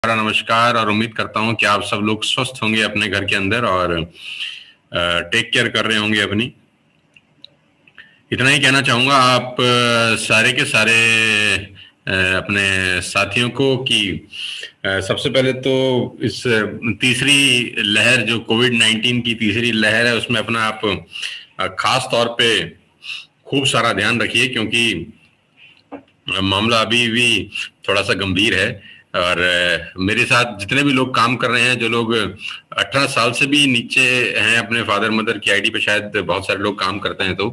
नमस्कार और उम्मीद करता हूँ कि आप सब लोग स्वस्थ होंगे अपने घर के अंदर और टेक केयर कर रहे होंगे अपनी। इतना ही कहना चाहूँगा आप सारे के सारे अपने साथियों को कि सबसे पहले तो इस तीसरी लहर जो कोविड-19 की तीसरी लहर है उसमें अपना आप खास तौर पे खूब सारा ध्यान रखिए, क्योंकि मामला अभी भी थोड़ा सा गंभीर है। और मेरे साथ जितने भी लोग काम कर रहे हैं, जो लोग 18 साल से भी नीचे हैं, अपने फादर मदर की आईडी पे शायद बहुत सारे लोग काम करते हैं, तो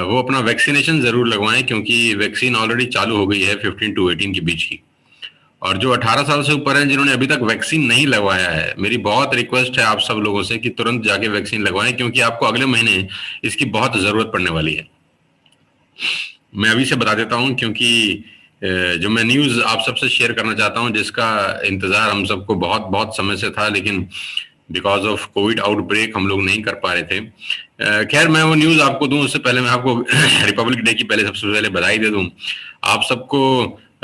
वो अपना वैक्सीनेशन जरूर लगवाएं, क्योंकि वैक्सीन ऑलरेडी चालू हो गई है 15 to 18 के बीच की। और जो 18 साल से ऊपर हैं जिन्होंने अभी तक वैक्सीन नहीं लगवाया है, मेरी बहुत रिक्वेस्ट है आप सब लोगों से कि तुरंत जाके वैक्सीन लगवाएं, क्योंकि आपको अगले महीने इसकी बहुत जरूरत पड़ने वाली है। मैं अभी से बता देता हूं, क्योंकि जो मैं न्यूज़ आप सबसे शेयर करना चाहता हूं, जिसका इंतज़ार हम सबको बहुत बहुत समय से था, लेकिन बिकॉज ऑफ कोविड आउटब्रेक हम लोग नहीं कर पा रहे थे। खैर, मैं वो न्यूज़ आपको दूं उससे पहले मैं आपको रिपब्लिक डे की सबसे पहले बधाई दे दूं। आप सबको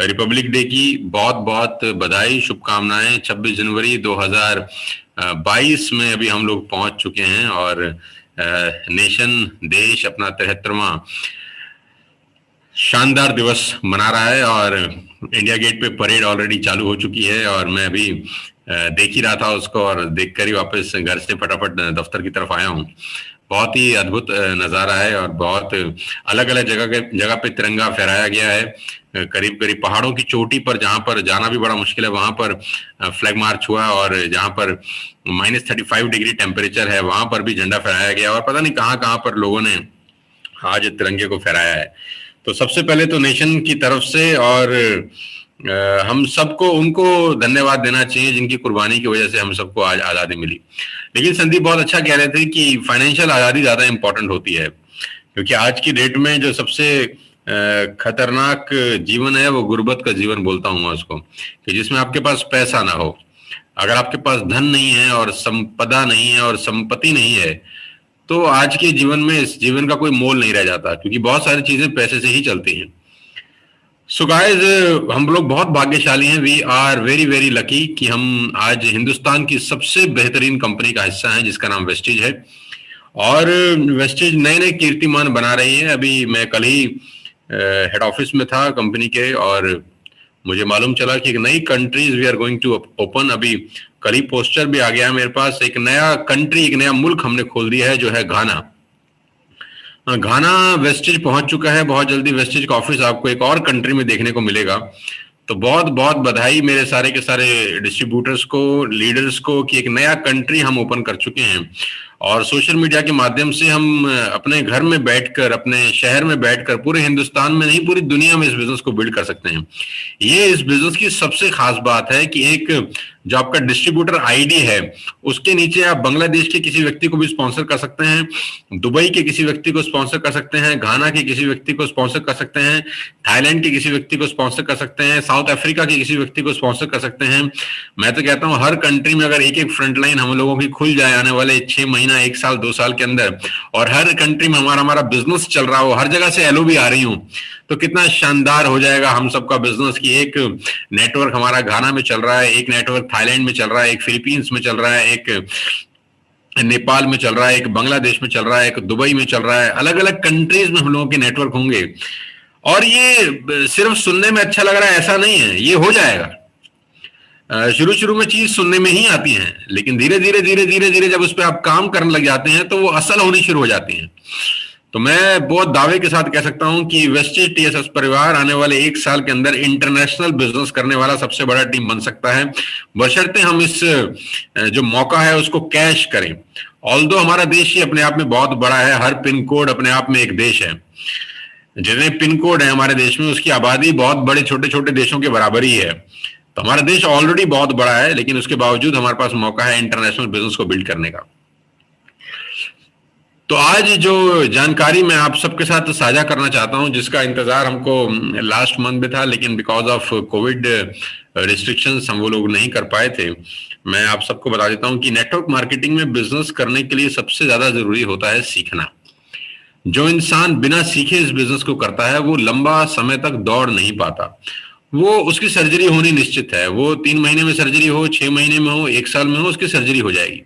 रिपब्लिक डे की बहुत बहुत बधाई, शुभकामनाएं। 26 जनवरी 2022 में अभी हम लोग पहुंच चुके हैं और नेशन, देश अपना 73वां शानदार दिवस मना रहा है और इंडिया गेट पे परेड ऑलरेडी चालू हो चुकी है। और मैं अभी देख ही रहा था उसको और देखकर ही वापस घर से फटाफट दफ्तर की तरफ आया हूँ। बहुत ही अद्भुत नज़ारा है और बहुत अलग अलग जगह पे तिरंगा फहराया गया है। करीब करीब पहाड़ों की चोटी पर, जहाँ पर जाना भी बड़ा मुश्किल है, वहां पर फ्लैग मार्च हुआ और जहाँ पर -35 डिग्री टेम्परेचर है वहां पर भी झंडा फहराया गया और पता नहीं कहाँ कहाँ पर लोगों ने आज तिरंगे को फहराया है। तो सबसे पहले तो नेशन की तरफ से और हम सबको उनको धन्यवाद देना चाहिए जिनकी कुर्बानी की वजह से हम सबको आज आज़ादी मिली। लेकिन संदीप बहुत अच्छा कह रहे थे कि फाइनेंशियल आज़ादी ज़्यादा इंपॉर्टेंट होती है, क्योंकि आज की डेट में जो सबसे खतरनाक जीवन है वो गुर्बत का जीवन बोलता हूँ मैं उसको, कि जिसमें आपके पास पैसा ना हो। अगर आपके पास धन नहीं है और संपदा नहीं है और संपत्ति नहीं है, तो आज के जीवन में इस जीवन का कोई मोल नहीं रह जाता, क्योंकि बहुत सारी चीजें पैसे से ही चलती हैं। सो गाइस, हम लोग बहुत भाग्यशाली हैं। We are very very lucky कि हम आज हिंदुस्तान की सबसे बेहतरीन कंपनी का हिस्सा हैं, जिसका नाम वेस्टिज है। और वेस्टिज नए नए कीर्तिमान बना रही है। अभी मैं कल ही हेड ऑफिस में था कंपनी के और मुझे मालूम चला कि एक नई countries we are going to open. अभी कल ही पोस्टर भी आ गया है मेरे पास। एक नया कंट्री, एक नया मुल्क हमने खोल दिया है, जो है घाना। घाना वेस्टिज पहुंच चुका है। बहुत जल्दी वेस्टिज का ऑफिस आपको एक और कंट्री में देखने को मिलेगा। तो बहुत बहुत बधाई मेरे सारे के सारे डिस्ट्रीब्यूटर्स को, लीडर्स को, कि एक नया कंट्री हम ओपन कर चुके हैं और सोशल मीडिया के माध्यम से हम अपने घर में बैठकर, अपने शहर में बैठकर, पूरे हिंदुस्तान में नहीं पूरी दुनिया में इस बिजनेस को बिल्ड कर सकते हैं। ये इस बिजनेस की सबसे खास बात है कि एक जो आपका डिस्ट्रीब्यूटर आईडी है, उसके नीचे आप बांग्लादेश के किसी व्यक्ति को भी स्पॉन्सर कर सकते हैं, दुबई के किसी व्यक्ति को स्पॉन्सर कर सकते हैं, घाना के किसी व्यक्ति को स्पॉन्सर कर सकते हैं, थाईलैंड के किसी व्यक्ति को स्पॉन्सर कर सकते हैं, साउथ अफ्रीका के किसी व्यक्ति को स्पॉन्सर कर सकते हैं। मैं तो कहता हूं हर कंट्री में अगर एक एक फ्रंट लाइन हम लोगों की खुल जाए आने वाले 6 महीना, 1 साल, 2 साल के अंदर, और हर कंट्री में हमारा हमारा बिजनेस चल रहा हो, हर जगह से एलओ भी आ रही हूँ, तो कितना शानदार हो जाएगा हम सबका बिजनेस। की एक नेटवर्क हमारा घाना में चल रहा है, एक नेटवर्क थाईलैंड में चल रहा है, एक फिलीपींस में चल रहा है, एक नेपाल में चल रहा है, एक बांग्लादेश में चल रहा है, एक दुबई में चल रहा है। अलग अलग कंट्रीज में हम लोगों के नेटवर्क होंगे। और ये सिर्फ सुनने में अच्छा लग रहा है ऐसा नहीं है, ये हो जाएगा। शुरू शुरू में चीज सुनने में ही आती है, लेकिन धीरे धीरे धीरे धीरे धीरे जब उस पर आप काम करने लग जाते हैं तो वो असल होनी शुरू हो जाती है। तो मैं बहुत दावे के साथ कह सकता हूं कि वेस्टिज टीएसएस परिवार आने वाले 1 साल के अंदर इंटरनेशनल बिजनेस करने वाला सबसे बड़ा टीम बन सकता है, बशर्ते हम इस जो मौका है उसको कैश करें। ऑल्दो हमारा देश ही अपने आप में बहुत बड़ा है, हर पिन कोड अपने आप में एक देश है। जितने पिन कोड है हमारे देश में, उसकी आबादी बहुत बड़े छोटे छोटे देशों के बराबर ही है। तो हमारा देश ऑलरेडी बहुत बड़ा है, लेकिन उसके बावजूद हमारे पास मौका है इंटरनेशनल बिजनेस को बिल्ड करने का। तो आज जो जानकारी मैं आप सबके साथ साझा करना चाहता हूं, जिसका इंतजार हमको लास्ट मंथ में था, लेकिन बिकॉज ऑफ कोविड रिस्ट्रिक्शंस हम वो लोग नहीं कर पाए थे। मैं आप सबको बता देता हूं कि नेटवर्क मार्केटिंग में बिजनेस करने के लिए सबसे ज्यादा जरूरी होता है सीखना। जो इंसान बिना सीखे इस बिजनेस को करता है वो लंबा समय तक दौड़ नहीं पाता। वो उसकी सर्जरी होनी निश्चित है। वो 3 महीने में सर्जरी हो, 6 महीने में हो, 1 साल में हो, उसकी सर्जरी हो जाएगी।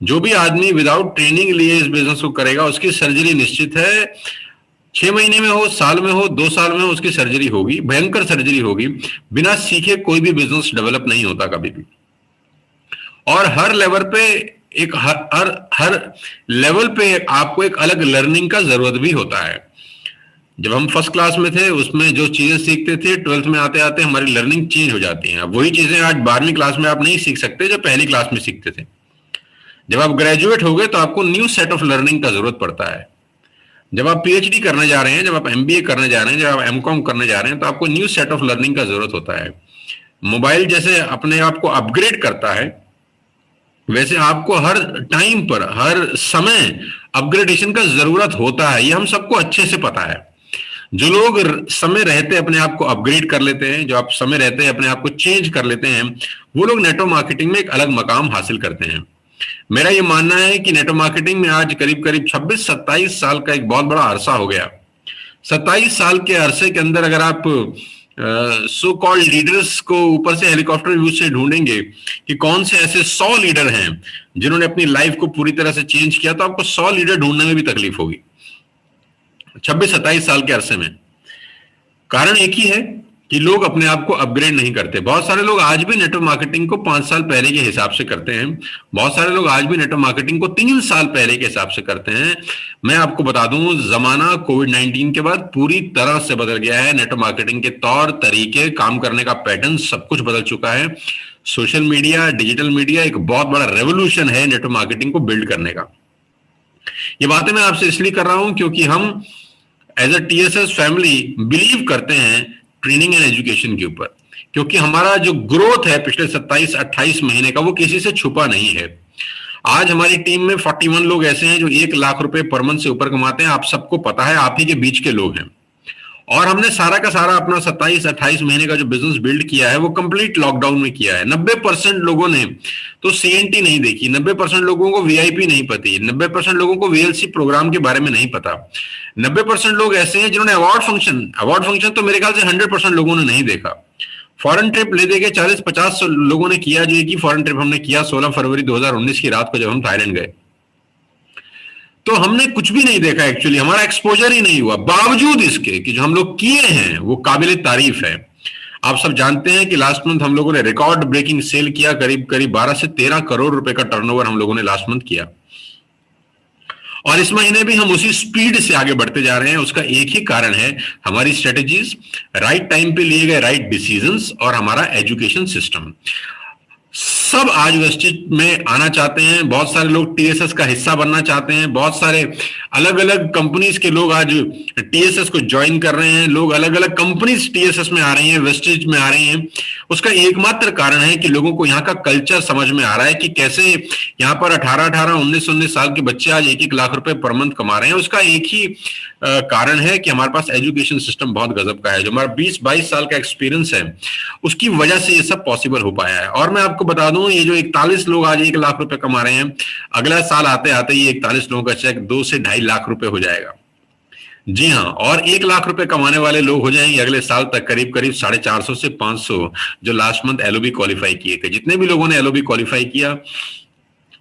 जो भी आदमी विदाउट ट्रेनिंग लिए इस बिजनेस को करेगा उसकी सर्जरी निश्चित है। 6 महीने में हो, साल में हो, 2 साल में हो, उसकी सर्जरी होगी, भयंकर सर्जरी होगी। बिना सीखे कोई भी बिजनेस डेवलप नहीं होता कभी भी। और हर लेवल पे एक हर हर हर लेवल पे आपको एक अलग लर्निंग का जरूरत भी होता है। जब हम फर्स्ट क्लास में थे उसमें जो चीजें सीखते थे, 12th में आते आते हमारी लर्निंग चेंज हो जाती है। अब वही चीजें आज 12वीं क्लास में आप नहीं सीख सकते जो पहली क्लास में सीखते थे। जब आप ग्रेजुएट हो गए तो आपको न्यू सेट ऑफ लर्निंग का जरूरत पड़ता है। जब आप पीएचडी करने जा रहे हैं, जब आप एमबीए करने जा रहे हैं, जब आप एमकॉम करने जा रहे हैं, तो आपको न्यू सेट ऑफ लर्निंग का जरूरत होता है। मोबाइल जैसे अपने आप को अपग्रेड करता है, वैसे आपको हर टाइम पर, हर समय अपग्रेडेशन का जरूरत होता है। ये हम सबको अच्छे से पता है। जो लोग समय रहते अपने आप को अपग्रेड कर लेते हैं, जो आप समय रहते अपने आप को चेंज कर लेते हैं, वो लोग नेटवर्क मार्केटिंग में एक अलग मकाम हासिल करते हैं। मेरा ये मानना है कि नेटवर्क मार्केटिंग में आज करीब करीब 26-27 साल का एक बहुत बड़ा अरसा हो गया। 27 साल के अरसे के अंदर अगर आप सो कॉल्ड लीडर्स को ऊपर से हेलीकॉप्टर व्यू से ढूंढेंगे कि कौन से ऐसे 100 लीडर हैं जिन्होंने अपनी लाइफ को पूरी तरह से चेंज किया, तो आपको 100 लीडर ढूंढने में भी तकलीफ होगी 26-27 साल के अरसे में। कारण एक ही है कि लोग अपने आप को अपग्रेड नहीं करते। बहुत सारे लोग आज भी नेटवर्क मार्केटिंग को 5 साल पहले के हिसाब से करते हैं। बहुत सारे लोग आज भी नेटवर्क मार्केटिंग को 3 साल पहले के हिसाब से करते हैं। मैं आपको बता दूं, जमाना कोविड-19 के बाद पूरी तरह से बदल गया है। नेटवर्क मार्केटिंग के तौर तरीके, काम करने का पैटर्न, सब कुछ बदल चुका है। सोशल मीडिया, डिजिटल मीडिया एक बहुत बड़ा रेवोल्यूशन है नेटवर्क मार्केटिंग को बिल्ड करने का। ये बातें मैं आपसे इसलिए कर रहा हूं क्योंकि हम as a TSS family believe करते हैं ट्रेनिंग एंड एजुकेशन के ऊपर, क्योंकि हमारा जो ग्रोथ है पिछले 27-28 महीने का, वो किसी से छुपा नहीं है। आज हमारी टीम में 41 लोग ऐसे हैं जो 1 लाख रुपए पर मंथ से ऊपर कमाते हैं। आप सबको पता है, आप ही के बीच के लोग हैं। और हमने सारा का सारा अपना 27-28 महीने का जो बिजनेस बिल्ड किया है वो कंप्लीट लॉकडाउन में किया है। 90% लोगों ने तो सीएनटी नहीं देखी, 90% लोगों को वीआईपी नहीं पती, 90% लोगों को वीएलसी प्रोग्राम के बारे में नहीं पता। 90% लोग ऐसे हैं जिन्होंने अवार्ड फंक्शन तो मेरे ख्याल से 100% लोगों ने नहीं देखा। फॉरेन ट्रिप ले देके 40-50 लोगों ने किया। जो एक ही फॉरेन ट्रिप हमने किया 16 फरवरी 2019 की रात को जब हम थाईलैंड गए, तो हमने कुछ भी नहीं देखा। एक्चुअली हमारा एक्सपोजर ही नहीं हुआ, बावजूद इसके कि जो हम लोग किए हैं वो काबिल तारीफ है। आप सब जानते हैं कि लास्ट मंथ हम लोगों ने रिकॉर्ड ब्रेकिंग सेल किया, करीब करीब 12 से 13 करोड़ रुपए का टर्नओवर हम लोगों ने लास्ट मंथ किया। और इस महीने भी हम उसी स्पीड से आगे बढ़ते जा रहे हैं। उसका एक ही कारण है, हमारी स्ट्रेटेजीज, राइट टाइम पे लिए गए राइट डिसीजंस और हमारा एजुकेशन सिस्टम। सब आज वेस्टेज में आना चाहते हैं। बहुत सारे लोग टीएसएस का हिस्सा बनना चाहते हैं। बहुत सारे अलग अलग कंपनीज के लोग आज टीएसएस को ज्वाइन कर रहे हैं। लोग अलग अलग कंपनीज टीएसएस में आ रही हैं, वेस्टेज में आ रही हैं। उसका एकमात्र कारण है कि लोगों को यहाँ का कल्चर समझ में आ रहा है कि कैसे यहाँ पर 18-18, 19-19 साल के बच्चे आज 1-1 लाख रुपए पर मंथ कमा रहे हैं। उसका एक ही कारण है कि हमारे पास एजुकेशन सिस्टम बहुत गजब का है। जो हमारा 20-22 साल का एक्सपीरियंस है, उसकी वजह से ये सब पॉसिबल हो पाया है। और मैं आपको बता दूं, ये जो 41 लोग आज 1 लाख रुपए कमा रहे हैं, अगला साल आते आते ये 41 लोगों का चेक 2 से 2.5 लाख रुपए हो जाएगा। जी हाँ, और 1 लाख रुपए कमाने वाले लोग हो जाएंगे अगले साल तक करीब करीब 450 से 500 जो लास्ट मंथ एलओबी क्वालिफाई किए थे। जितने भी लोगों ने एलओबी क्वालिफाई किया,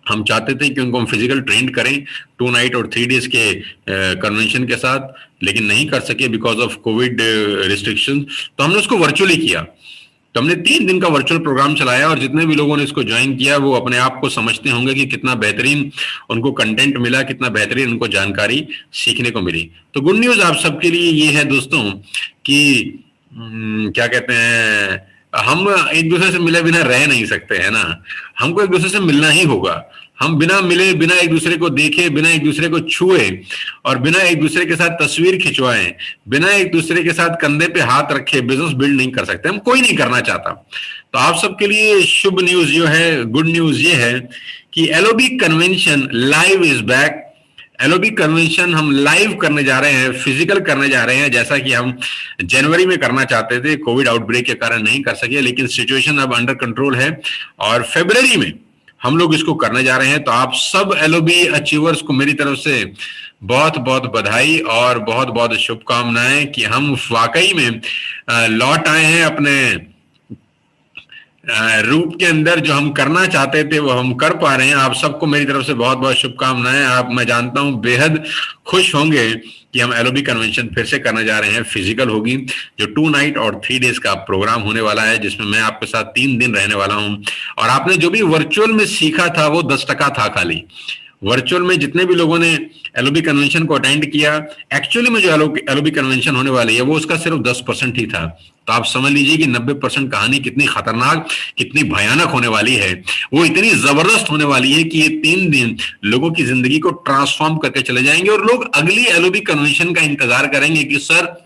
हम चाहते थे कि उनको हम फिजिकल ट्रेंड करें 2 नाइट और 3 डेज के कन्वेंशन के साथ, लेकिन नहीं कर सके बिकॉज ऑफ कोविड रिस्ट्रिक्शन। तो हमने उसको वर्चुअली किया। तो हमने 3 दिन का वर्चुअल प्रोग्राम चलाया और जितने भी लोगों ने इसको ज्वाइन किया वो अपने आप को समझते होंगे कि कितना बेहतरीन उनको कंटेंट मिला, कितना बेहतरीन उनको जानकारी सीखने को मिली। तो गुड न्यूज आप सबके लिए ये है दोस्तों कि क्या कहते हैं, हम एक दूसरे से मिले बिना रह नहीं सकते, है ना। हमको एक दूसरे से मिलना ही होगा। हम बिना मिले, बिना एक दूसरे को देखे, बिना एक दूसरे को छुए और बिना एक दूसरे के साथ तस्वीर खिंचवाएं, बिना एक दूसरे के साथ कंधे पे हाथ रखे बिजनेस बिल्ड नहीं कर सकते। हम कोई नहीं करना चाहता। तो आप सबके लिए शुभ न्यूज जो है, गुड न्यूज ये है कि LOB convention live is back. LOB convention हम लाइव करने जा रहे हैं, फिजिकल करने जा रहे हैं, जैसा कि हम जनवरी में करना चाहते थे। कोविड आउटब्रेक के कारण नहीं कर सके, लेकिन सिचुएशन अब अंडर कंट्रोल है और फरवरी में हम लोग इसको करने जा रहे हैं। तो आप सब एलओबी अचीवर्स को मेरी तरफ से बहुत बहुत बधाई और बहुत बहुत शुभकामनाएं कि हम वाकई में लौट आए हैं अपने रूप के अंदर। जो हम करना चाहते थे वो हम कर पा रहे हैं। आप सबको मेरी तरफ से बहुत बहुत शुभकामनाएं। आप, मैं जानता हूं, बेहद खुश होंगे कि हम एलओबी कन्वेंशन फिर से करने जा रहे हैं। फिजिकल होगी, जो 2 नाइट और 3 डेज का प्रोग्राम होने वाला है, जिसमें मैं आपके साथ 3 दिन रहने वाला हूं। और आपने जो भी वर्चुअल में सीखा था वो 10% था खाली। वर्चुअल में जितने भी लोगों ने एलओबी कन्वेंशन को अटेंड किया, एक्चुअली में जो एलओबी कन्वेंशन होने वाली है वो उसका सिर्फ 10% ही था। तो आप समझ लीजिए कि 90% कहानी कितनी खतरनाक, कितनी भयानक होने वाली है। वो इतनी जबरदस्त होने वाली है कि ये 3 दिन लोगों की जिंदगी को ट्रांसफॉर्म करके चले जाएंगे और लोग अगली एलओबी कन्वेंशन का इंतजार करेंगे कि सर,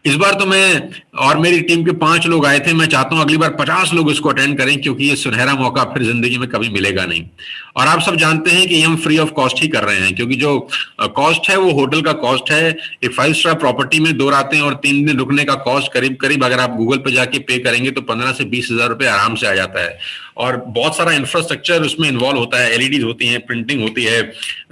इस बार तो मैं और मेरी टीम के 5 लोग आए थे, मैं चाहता हूं अगली बार 50 लोग इसको अटेंड करें, क्योंकि ये सुनहरा मौका फिर जिंदगी में कभी मिलेगा नहीं। और आप सब जानते हैं कि हम फ्री ऑफ कॉस्ट ही कर रहे हैं, क्योंकि जो कॉस्ट है वो होटल का कॉस्ट है। एक 5 स्टार प्रॉपर्टी में 2 रातें और 3 दिन रुकने का कॉस्ट करीब करीब, अगर आप गूगल पे जाके पे करेंगे तो 15 से 20 हजार रुपए आराम से आ जाता है। और बहुत सारा इंफ्रास्ट्रक्चर उसमें इन्वॉल्व होता है, एलईडी होती है, प्रिंटिंग होती है,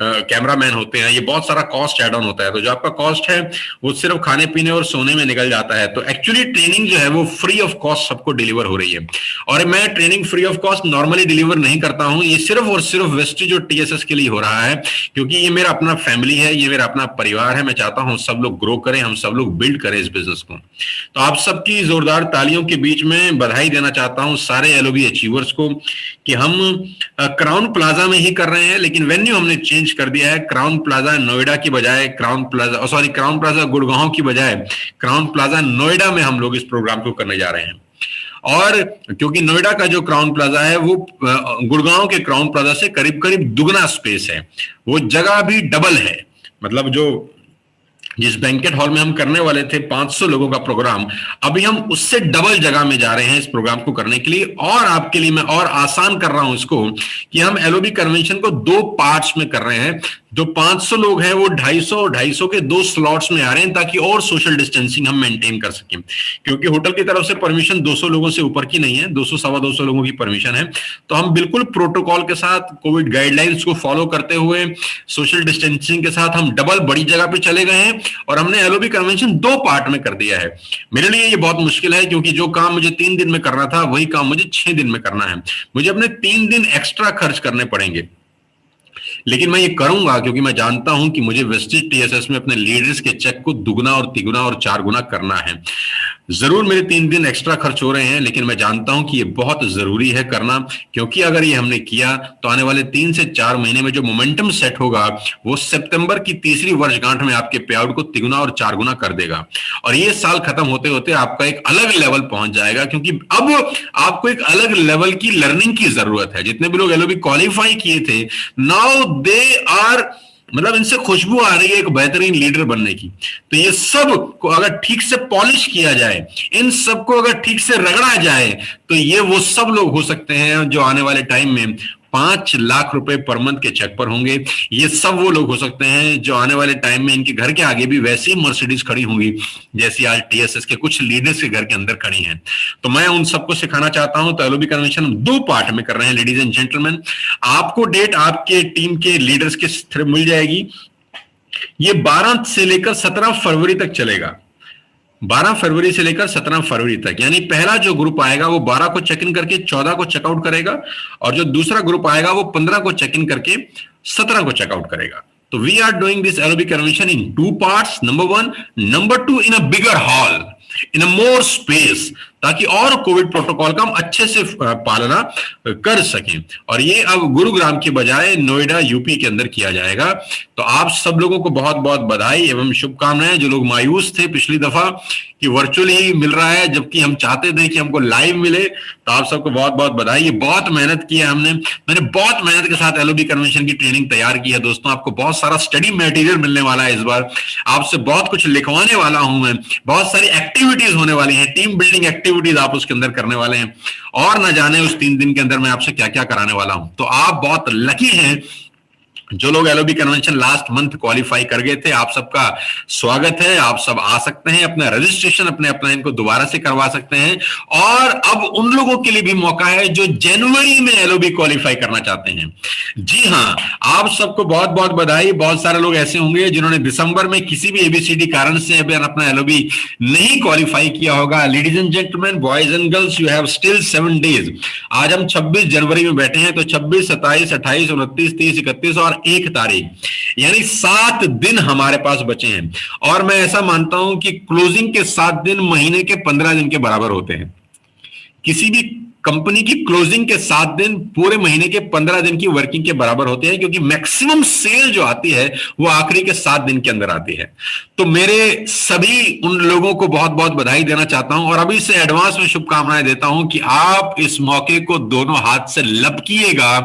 कैमरामैन होते हैं, ये बहुत सारा कॉस्ट एड ऑन होता है। तो जो आपका कॉस्ट है वो सिर्फ खाने पीने और सोने में निकल जाता है। तो एक्चुअली ट्रेनिंग जो है वो फ्री ऑफ कॉस्ट सबको डिलीवर हो रही है। और मैं training free of cost normally deliver नहीं करता हूं, ये सिर्फ और सिर्फ वेस्टेज और टीएसएस के लिए हो रहा है, क्योंकि ये मेरा अपना फैमिली है, ये मेरा अपना परिवार है। मैं चाहता हूं सब लोग ग्रो करें, हम सब लोग बिल्ड करें इस बिजनेस को। तो आप सबकी जोरदार तालियों के बीच में बधाई देना चाहता हूं सारे एलओबी अचीवर्स को कि हम क्राउन प्लाजा में ही कर रहे हैं, लेकिन वेन्यू हमने चेंज कर दिया है। क्राउन प्लाजा नोएडा की बजाय क्राउन प्लाजा गुड़गांव की बजाय क्राउन प्लाजा नोएडा में हम लोग इस प्रोग्राम को करने जा रहे हैं। और क्योंकि नोएडा का जो क्राउन प्लाजा है वो गुड़गांव के क्राउन प्लाजा से करीब करीब दुगना स्पेस है, वो जगह भी डबल है। मतलब जो जिस बैंकेट हॉल में हम करने वाले थे 500 लोगों का प्रोग्राम, अभी हम उससे डबल जगह में जा रहे हैं इस प्रोग्राम को करने के लिए। और आपके लिए मैं और आसान कर रहा हूं इसको कि हम एलओबी कन्वेंशन को 2 पार्ट्स में कर रहे हैं। जो 500 लोग हैं वो 250 और 250 के 2 स्लॉट्स में आ रहे हैं, ताकि और सोशल डिस्टेंसिंग हम मेंटेन कर सकें। क्योंकि होटल की तरफ से परमिशन 200 लोगों से ऊपर की नहीं है, 200 सवा 200 लोगों की परमिशन है। तो हम बिल्कुल प्रोटोकॉल के साथ, कोविड गाइडलाइंस को फॉलो करते हुए, सोशल डिस्टेंसिंग के साथ हम डबल बड़ी जगह पे चले गए हैं और हमने एलओबी कन्वेंशन 2 पार्ट में कर दिया है। मेरे लिए ये बहुत मुश्किल है, क्योंकि जो काम मुझे 3 दिन में करना था वही काम मुझे 6 दिन में करना है। मुझे अपने 3 दिन एक्स्ट्रा खर्च करने पड़ेंगे, लेकिन मैं ये करूंगा क्योंकि मैं जानता हूं कि मुझे वेस्टेज टीएसएस में अपने लीडर्स के चेक को दुगना और तिगुना और 4 गुना करना है। जरूर मेरे 3 दिन एक्स्ट्रा खर्च हो रहे हैं, लेकिन मैं जानता हूं कि ये बहुत जरूरी है करना, क्योंकि अगर ये हमने किया तो आने वाले 3 से 4 महीने में जो मोमेंटम सेट होगा वो सितंबर की तीसरी वर्षगांठ में आपके पे आउट को तिगुना और 4 गुना कर देगा। और ये साल खत्म होते होते आपका एक अलग लेवल पहुंच जाएगा, क्योंकि अब आपको एक अलग लेवल की लर्निंग की जरूरत है। जितने भी लोग एलओबी क्वालिफाई किए थे, नाउ दे आर, मतलब इनसे खुशबू आ रही है एक बेहतरीन लीडर बनने की। तो ये सब को अगर ठीक से पॉलिश किया जाए, इन सबको अगर ठीक से रगड़ा जाए, तो ये वो सब लोग हो सकते हैं जो आने वाले टाइम में 5 लाख रुपए पर मंथ के चेक पर होंगे। ये सब वो लोग हो सकते हैं जो आने वाले टाइम में इनके घर के आगे भी वैसी मर्सिडीज खड़ी होंगी जैसी आज टीएसएस के कुछ लीडर्स के घर के अंदर खड़ी हैं। तो मैं उन सबको सिखाना चाहता हूं। तो एलओबी कन्वेंशन हम 2 पार्ट में कर रहे हैं लेडीज एंड जेंटलमैन। आपको डेट आपके टीम के लीडर्स के थ्रू मिल जाएगी। ये 12 से लेकर 17 फरवरी तक चलेगा। 12 फरवरी से लेकर 17 फरवरी तक, यानी पहला जो ग्रुप आएगा वो 12 को चेक इन करके 14 को चेकआउट करेगा, और जो दूसरा ग्रुप आएगा वो 15 को चेक इन करके 17 को चेकआउट करेगा। तो we are doing this LOB convention in 2 parts, number 1, number 2 in a bigger hall, in a more space, ताकि और कोविड प्रोटोकॉल का हम अच्छे से पालना कर सकें। और ये अब गुरुग्राम के बजाय नोएडा यूपी के अंदर किया जाएगा। तो आप सब लोगों को बहुत बहुत बधाई एवं शुभकामनाएं। जो लोग मायूस थे पिछली दफा कि वर्चुअली ही मिल रहा है जबकि हम चाहते थे कि हमको लाइव मिले, तो आप सबको बहुत बहुत बधाई। ये बहुत मेहनत की है मैंने बहुत मेहनत के साथ एलओबी कन्वेंशन की ट्रेनिंग तैयार की है दोस्तों। आपको बहुत सारा स्टडी मटेरियल मिलने वाला है इस बार, आपसे बहुत कुछ लिखवाने वाला हूं मैं, बहुत सारी एक्टिविटीज होने वाली हैं, टीम बिल्डिंग एक्टिविटीज आप उसके अंदर करने वाले हैं, और न जाने उस 3 दिन के अंदर मैं आपसे क्या क्या कराने वाला हूं। तो आप बहुत लकी हैं जो लोग LOB convention last month qualify कर गए थे। आप सबका स्वागत है, आप सब आ सकते हैं, अपना रजिस्ट्रेशन अपने अपलाइन को दोबारा से करवा सकते हैं। और अब उन लोगों के लिए भी मौका है जो जनवरी में एलओबी क्वालिफाई करना चाहते हैं। जी हाँ, आप सबको बहुत बहुत बधाई। बहुत सारे लोग ऐसे होंगे जिन्होंने दिसंबर में किसी भी एबीसीडी कारण से अभी अपना एलओबी नहीं क्वालिफाई किया होगा। Ladies and gentleman, boys and girls, you have still 7 days. आज हम 26 जनवरी में बैठे हैं, तो 26, 27, 28, 29, 30, 31 और 1 तारीख, यानी 7 दिन हमारे पास बचे हैं। और मैं ऐसा मानता हूं कि क्लोजिंग के 7 दिन महीने के 15 दिन के बराबर होते हैं। किसी भी कंपनी की क्लोजिंग के 7 दिन पूरे महीने के 15 दिन की वर्किंग के बराबर होते हैं, क्योंकि मैक्सिमम सेल जो आती है वो आखिरी के 7 दिन के अंदर आती है। तो मेरे सभी उन लोगों को बहुत बहुत बधाई देना चाहता हूं, और अभी से एडवांस में शुभकामनाएं देता हूं कि आप इस मौके को दोनों हाथ से लपकिएगा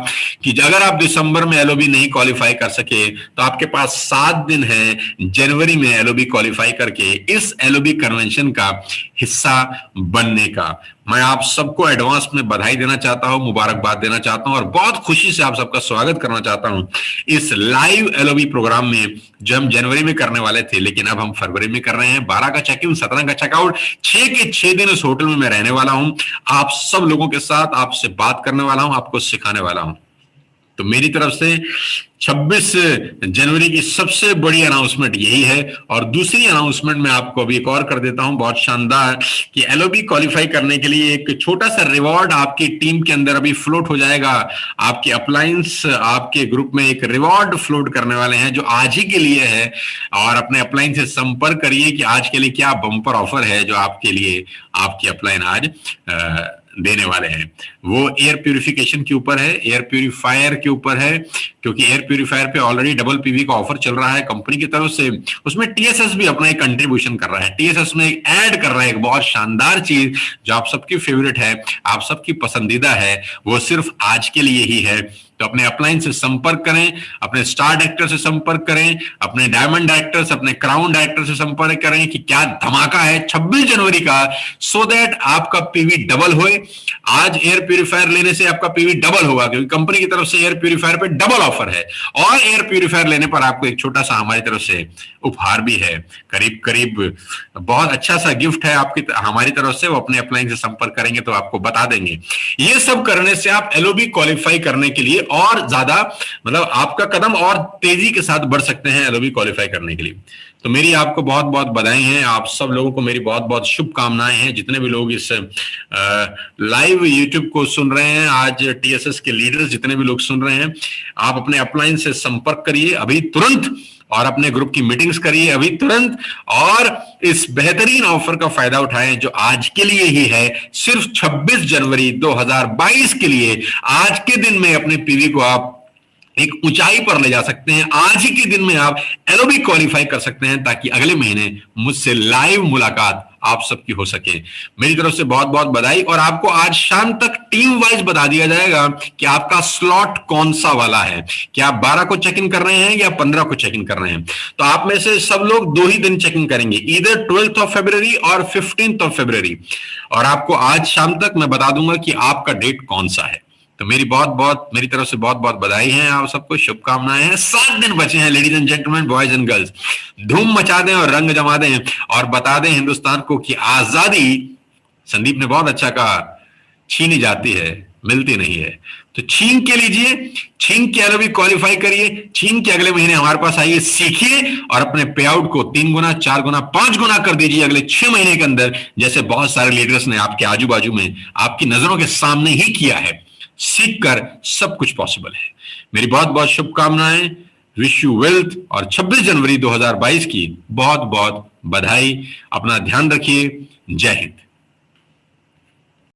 कि अगर आप दिसंबर में एलओबी नहीं क्वालिफाई कर सके तो आपके पास 7 दिन है जनवरी में एलओबी क्वालिफाई करके इस एलओबी कन्वेंशन का हिस्सा बनने का। मैं आप सबको एडवांस में बधाई देना चाहता हूं, मुबारकबाद देना चाहता हूं, और बहुत खुशी से आप सबका स्वागत करना चाहता हूं इस लाइव एलओबी प्रोग्राम में, जो हम जनवरी में करने वाले थे लेकिन अब हम फरवरी में कर रहे हैं। 12 का चेक इन, 17 का चेकआउट, 6 के 6 दिन इस होटल में मैं रहने वाला हूं, आप सब लोगों के साथ आपसे बात करने वाला हूं, आपको सिखाने वाला हूं। तो मेरी तरफ से 26 जनवरी की सबसे बड़ी अनाउंसमेंट यही है। और दूसरी अनाउंसमेंट मैं आपको अभी एक और कर देता हूं, बहुत शानदार, कि एलओबी क्वालिफाई करने के लिए एक छोटा सा रिवॉर्ड आपकी टीम के अंदर अभी फ्लोट हो जाएगा। आपके अपलायंस आपके ग्रुप में एक रिवॉर्ड फ्लोट करने वाले हैं जो आज ही के लिए है, और अपने अपलायंस से संपर्क करिए कि आज के लिए क्या बम्पर ऑफर है जो आपके लिए आपके अपलायन आज देने वाले हैं। वो एयर प्यूरिफिकेशन के ऊपर है, एयर प्यूरिफायर के ऊपर है, क्योंकि एयर प्यूरिफायर पे ऑलरेडी डबल पीवी का ऑफर चल रहा है कंपनी की तरफ से। उसमें टीएसएस भी अपना एक कंट्रीब्यूशन कर रहा है, टीएसएस में ऐड कर रहा है एक बहुत शानदार चीज जो आप सबकी फेवरेट है, आप सबकी पसंदीदा है, वो सिर्फ आज के लिए ही है। तो अपने अपलाइन से संपर्क करें, अपने स्टार डायरेक्टर से संपर्क करें, अपने डायमंड डायरेक्टर से, अपने क्राउन डायरेक्टर से संपर्क करें कि क्या धमाका है 26 जनवरी का, सो दैट आपका पीवी डबल होए। आज एयर प्यूरिफायर लेने से आपका पीवी डबल होगा, क्योंकि कंपनी की तरफ से एयर प्यूरिफायर पे डबल ऑफर है, और एयर प्यूरिफायर लेने पर आपको एक छोटा सा हमारी तरफ से उपहार भी है, करीब करीब बहुत अच्छा सा गिफ्ट है आपकी हमारी तरफ से। वो अपने अपलाइन से संपर्क करेंगे तो आपको बता देंगे। ये सब करने से आप एलओबी क्वालिफाई करने के लिए और ज्यादा, मतलब आपका कदम और तेजी के साथ बढ़ सकते हैं एलओबी क्वालिफाई करने के लिए। तो मेरी आपको बहुत बहुत बधाई हैं, आप सब लोगों को मेरी बहुत बहुत शुभकामनाएं हैं। जितने भी लोग इस लाइव यूट्यूब को सुन रहे हैं, आज टीएसएस के लीडर्स जितने भी लोग सुन रहे हैं, आप अपने अपलाइन से संपर्क करिए अभी तुरंत, और अपने ग्रुप की मीटिंग्स करिए अभी तुरंत, और इस बेहतरीन ऑफर का फायदा उठाएं जो आज के लिए ही है, सिर्फ 26 जनवरी 2022 के लिए। आज के दिन में अपने पीवी को आप एक ऊंचाई पर ले जा सकते हैं, आज ही के दिन में आप एलओबी क्वालिफाई कर सकते हैं, ताकि अगले महीने मुझसे लाइव मुलाकात आप सबकी हो सके। मेरी तरफ से बहुत बहुत बधाई, और आपको आज शाम तक टीम वाइज बता दिया जाएगा कि आपका स्लॉट कौन सा वाला है, कि आप 12 को चेक इन कर रहे हैं या 15 को चेक इन कर रहे हैं। तो आप में से सब लोग 2 ही दिन चेक इन करेंगे, इधर 12th ऑफ फरवरी और 15th ऑफ फरवरी, और आपको आज शाम तक मैं बता दूंगा कि आपका डेट कौन सा है। तो मेरी तरफ से बहुत बहुत बधाई है, आप सबको शुभकामनाएं हैं। 7 दिन बचे हैं ladies and gentleman, boys and girls, धूम मचा दें और रंग जमा दें, और बता दें हिंदुस्तान को कि आजादी, संदीप ने बहुत अच्छा कहा, छीनी जाती है, मिलती नहीं है। तो छीन के लीजिए, छीन के एलओबी क्वालिफाई करिए, छीन के अगले महीने हमारे पास आइए, सीखिए, और अपने पे आउट को 3 गुना, 4 गुना, 5 गुना कर दीजिए अगले 6 महीने के अंदर, जैसे बहुत सारे लीडर्स ने आपके आजू बाजू में आपकी नजरों के सामने ही किया है। सीख कर सब कुछ पॉसिबल है। मेरी बहुत बहुत शुभकामनाएं, विश यू वेल्थ, और 26 जनवरी 2022 की बहुत बहुत बधाई। अपना ध्यान रखिए। जय हिंद।